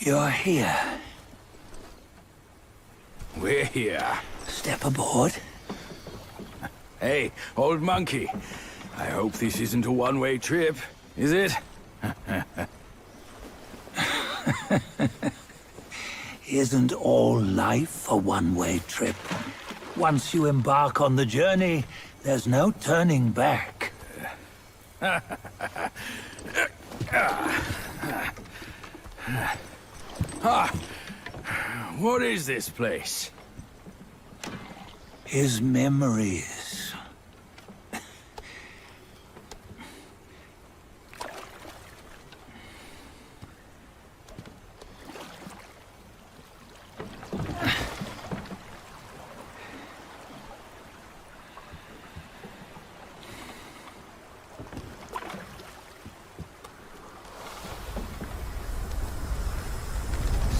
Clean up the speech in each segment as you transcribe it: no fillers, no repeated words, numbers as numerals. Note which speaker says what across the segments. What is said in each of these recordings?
Speaker 1: You're here.
Speaker 2: We're here.
Speaker 1: Step aboard.
Speaker 2: Hey, old monkey. I hope this isn't a one-way trip, is it?
Speaker 1: Isn't all life a one-way trip? Once you embark on the journey, there's no turning back.
Speaker 2: What is this place?
Speaker 1: His memories.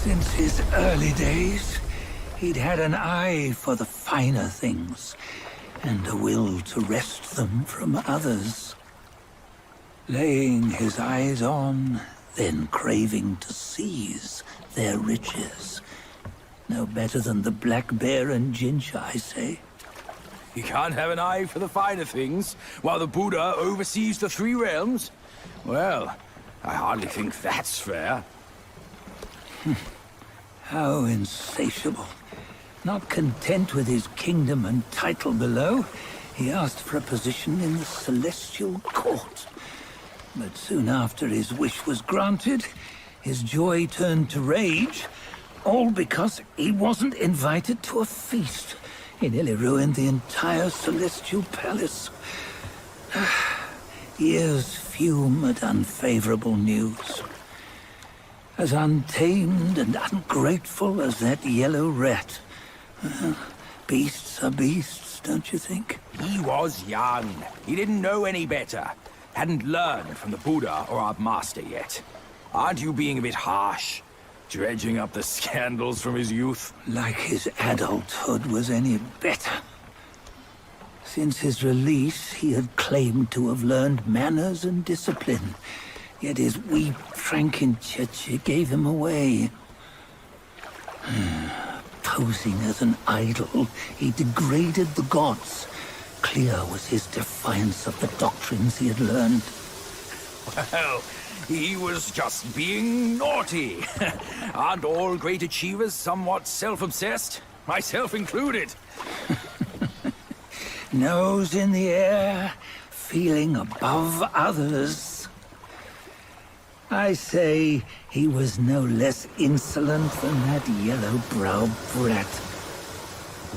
Speaker 1: Since his early days, he'd had an eye for the finer things, and a will to wrest them from others. Laying his eyes on, then craving to seize their riches. No better than the black bear and Jinch, I say.
Speaker 2: You can't have an eye for the finer things, while the Buddha oversees the three realms? Well, I hardly think that's fair.
Speaker 1: How insatiable. Not content with his kingdom and title below, he asked for a position in the celestial court. But soon after his wish was granted, his joy turned to rage, all because he wasn't invited to a feast. He nearly ruined the entire celestial palace. Ears fume at unfavorable news. As untamed and ungrateful as that yellow rat. Beasts are beasts, don't you think?
Speaker 2: He was young. He didn't know any better. Hadn't learned from the Buddha or our master yet. Aren't you being a bit harsh? Dredging up the scandals from his youth?
Speaker 1: Like his adulthood was any better. Since his release, he had claimed to have learned manners and discipline. Yet his weak Frankenchurch gave him away. Posing as an idol, he degraded the gods. Clear was his defiance of the doctrines he had learned.
Speaker 2: Well, he was just being naughty. Aren't all great achievers somewhat self-obsessed? Myself included.
Speaker 1: Nose in the air, feeling above others. I say he was no less insolent than that yellow-browed brat.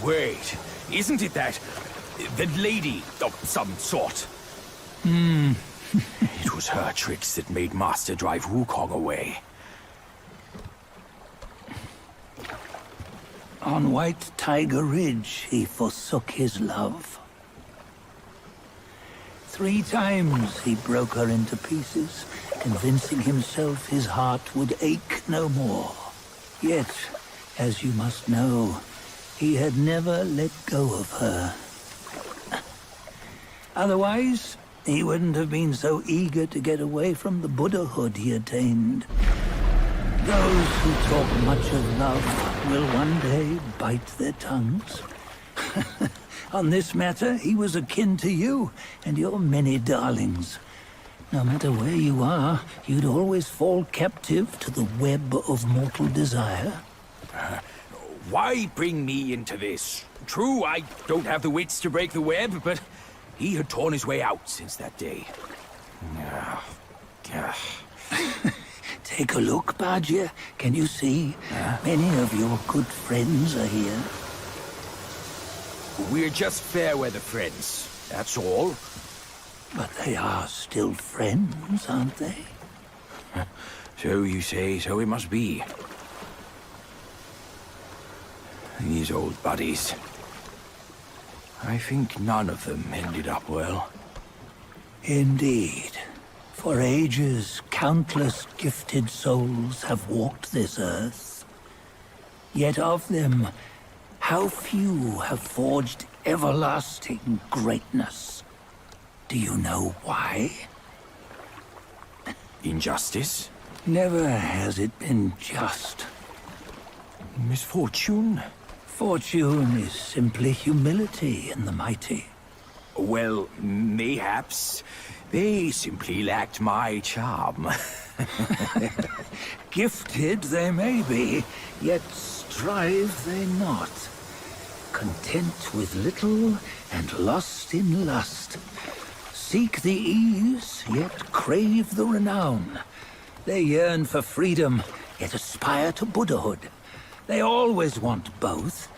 Speaker 2: Wait, isn't it that lady of some sort? It was her tricks that made Master drive Wukong away.
Speaker 1: On White Tiger Ridge, he forsook his love. 3 times he broke her into pieces, convincing himself his heart would ache no more. Yet, as you must know, he had never let go of her. Otherwise, he wouldn't have been so eager to get away from the Buddhahood he attained. Those who talk much of love will one day bite their tongues. On this matter, he was akin to you and your many darlings. No matter where you are, you'd always fall captive to the web of mortal desire.
Speaker 2: Why bring me into this? True, I don't have the wits to break the web, but he had torn his way out since that day.
Speaker 1: Take a look, Bajia. Can you see? Many of your good friends are here.
Speaker 2: We're just fair-weather friends, that's all.
Speaker 1: But they are still friends, aren't they?
Speaker 2: So you say, so it must be. These old buddies. I think none of them ended up well.
Speaker 1: Indeed. For ages, countless gifted souls have walked this earth. Yet of them, how few have forged everlasting greatness? Do you know why?
Speaker 2: Injustice?
Speaker 1: Never has it been just.
Speaker 2: Misfortune?
Speaker 1: Fortune is simply humility in the mighty.
Speaker 2: Well, mayhaps they simply lacked my charm.
Speaker 1: Gifted they may be, yet strive they not. Content with little and lost in lust. Seek the ease, yet crave the renown. They yearn for freedom, yet aspire to Buddhahood. They always want both,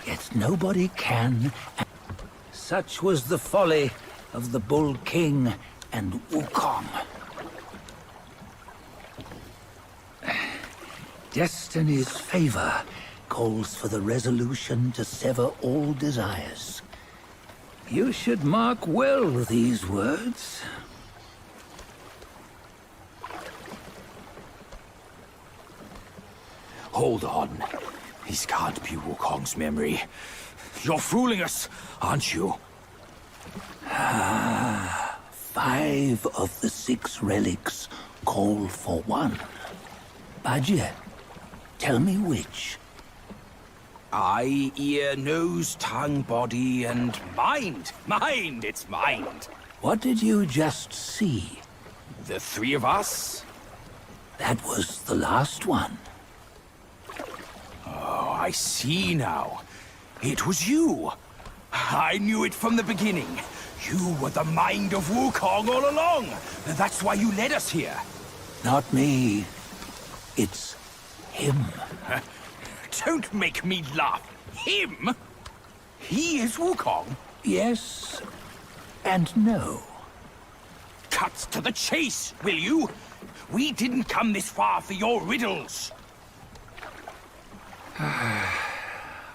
Speaker 1: yet nobody can. Such was the folly of the Bull King and Wukong. Destiny's favor calls for the resolution to sever all desires. You should mark well these words.
Speaker 2: Hold on. This can't be Wukong's memory. You're fooling us, aren't you?
Speaker 1: 5 of the 6 relics call for one. Bajie, tell me which.
Speaker 2: Eye, ear, nose, tongue, body, and mind. Mind, it's mind.
Speaker 1: What did you just see?
Speaker 2: The 3 of us?
Speaker 1: That was the last one.
Speaker 2: Oh, I see now. It was you. I knew it from the beginning. You were the mind of Wukong all along. That's why you led us here.
Speaker 1: Not me. It's him.
Speaker 2: Don't make me laugh. Him? He is Wukong?
Speaker 1: Yes and no.
Speaker 2: Cut to the chase, will you? We didn't come this far for your riddles.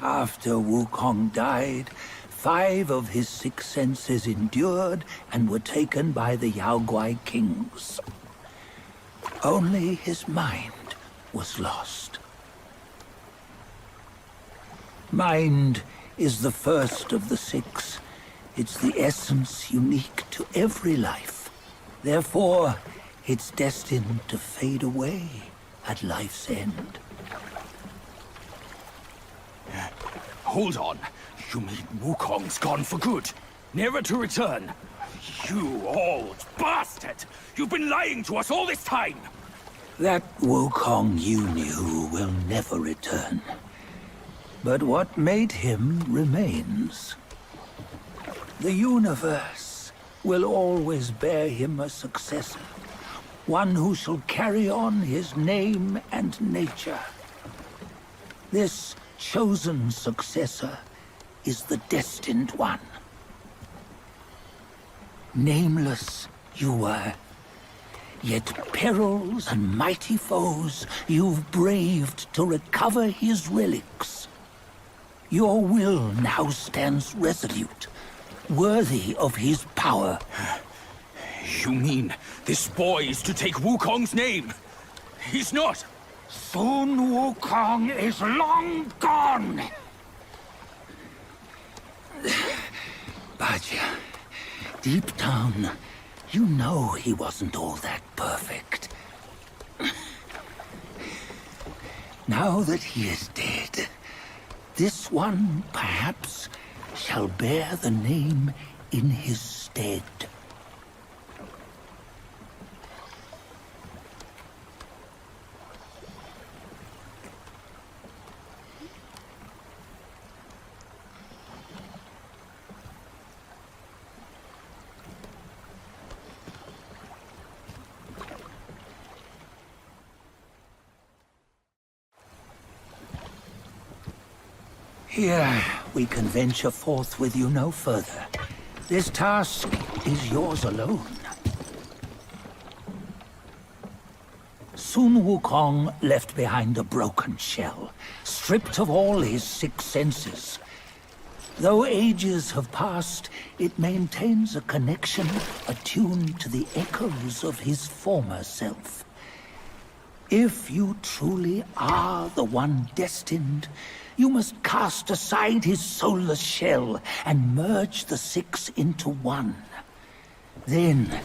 Speaker 1: After Wukong died, 5 of his 6 senses endured and were taken by the Yaoguai kings. Only his mind was lost. Mind is the first of the 6. It's the essence unique to every life. Therefore, it's destined to fade away at life's end.
Speaker 2: Hold on. You mean Wukong's gone for good? Never to return? You old bastard! You've been lying to us all this time!
Speaker 1: That Wukong you knew will never return. But what made him remains. The universe will always bear him a successor. One who shall carry on his name and nature. This chosen successor is the destined one. Nameless you were, yet perils and mighty foes you've braved to recover his relics. Your will now stands resolute, worthy of his power.
Speaker 2: You mean this boy is to take Wukong's name? He's not!
Speaker 1: Soon Wukong is long gone! Bajie, deep down, you know he wasn't all that perfect. Now that he is dead, this one, perhaps, shall bear the name in his stead. Here, we can venture forth with you no further. This task is yours alone. Sun Wukong left behind a broken shell, stripped of all his 6 senses. Though ages have passed, it maintains a connection attuned to the echoes of his former self. If you truly are the one destined, you must cast aside his soulless shell and merge the 6 into one. Then,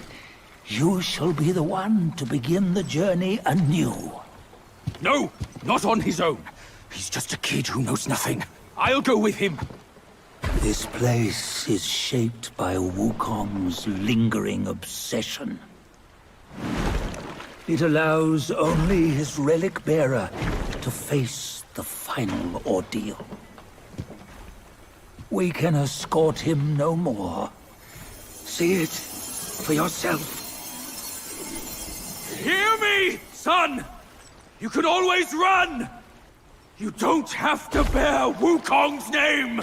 Speaker 1: You shall be the one to begin the journey anew.
Speaker 2: No, not on his own. He's just a kid who knows nothing. I'll go with him.
Speaker 1: This place is shaped by Wukong's lingering obsession. It allows only his relic bearer to face the final ordeal. We can escort him no more. See it for yourself.
Speaker 2: Hear me, son! You can always run! You don't have to bear Wukong's name!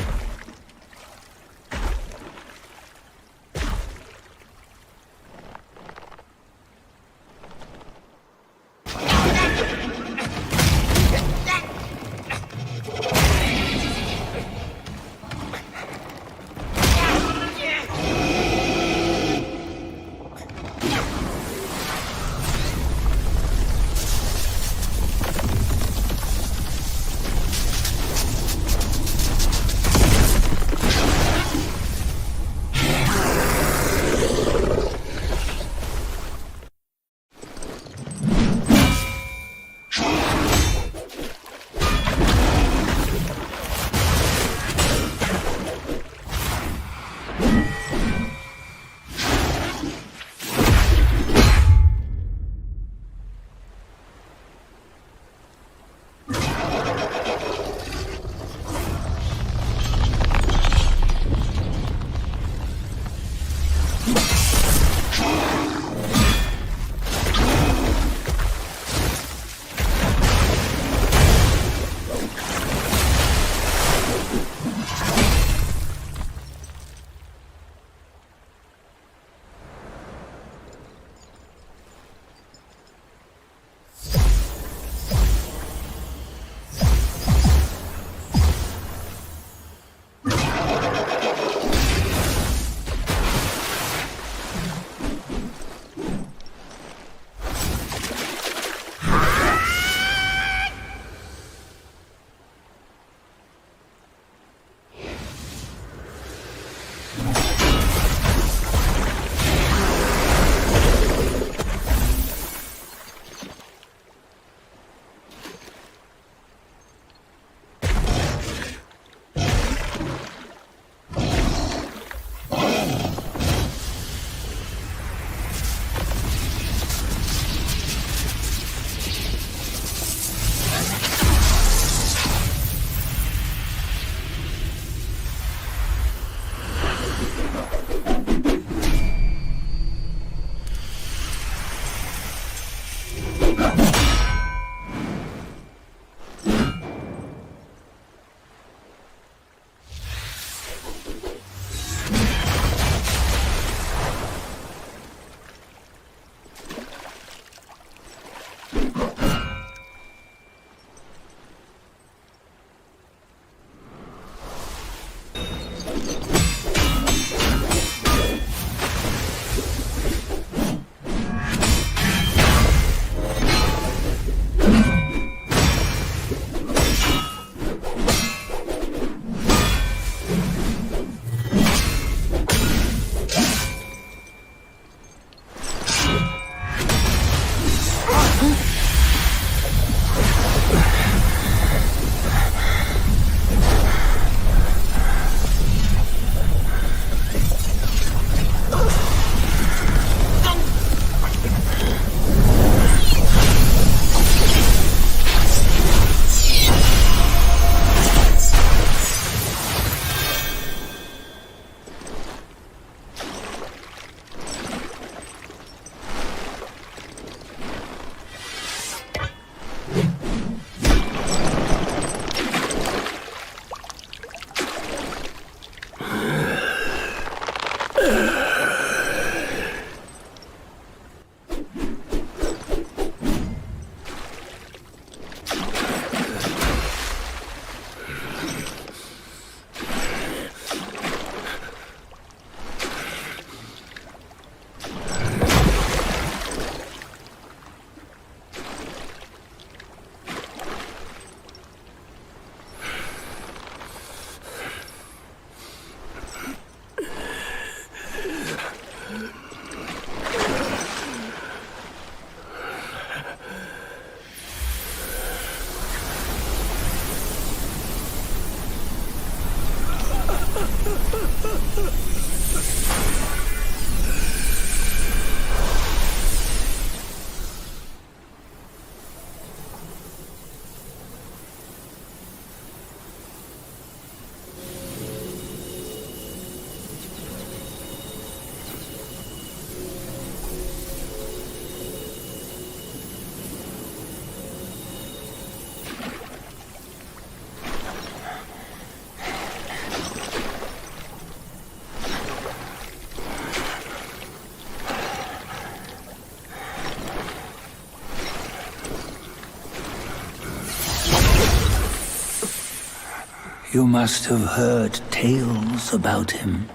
Speaker 1: You must have heard tales about him.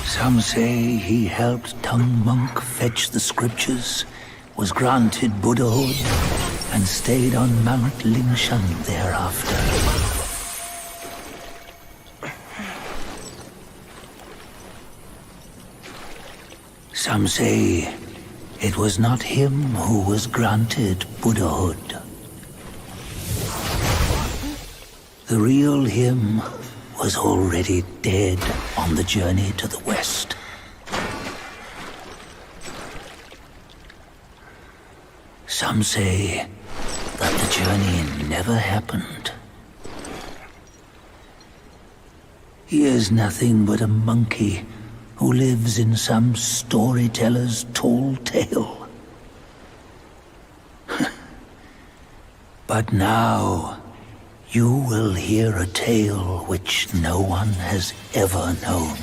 Speaker 1: Some say he helped Tung Monk fetch the scriptures, was granted Buddhahood, and stayed on Mount Lingshan thereafter. Some say it was not him who was granted Buddhahood. The real him was already dead on the journey to the west. Some say that the journey never happened. He is nothing but a monkey who lives in some storyteller's tall tale. But now, you will hear a tale which no one has ever known.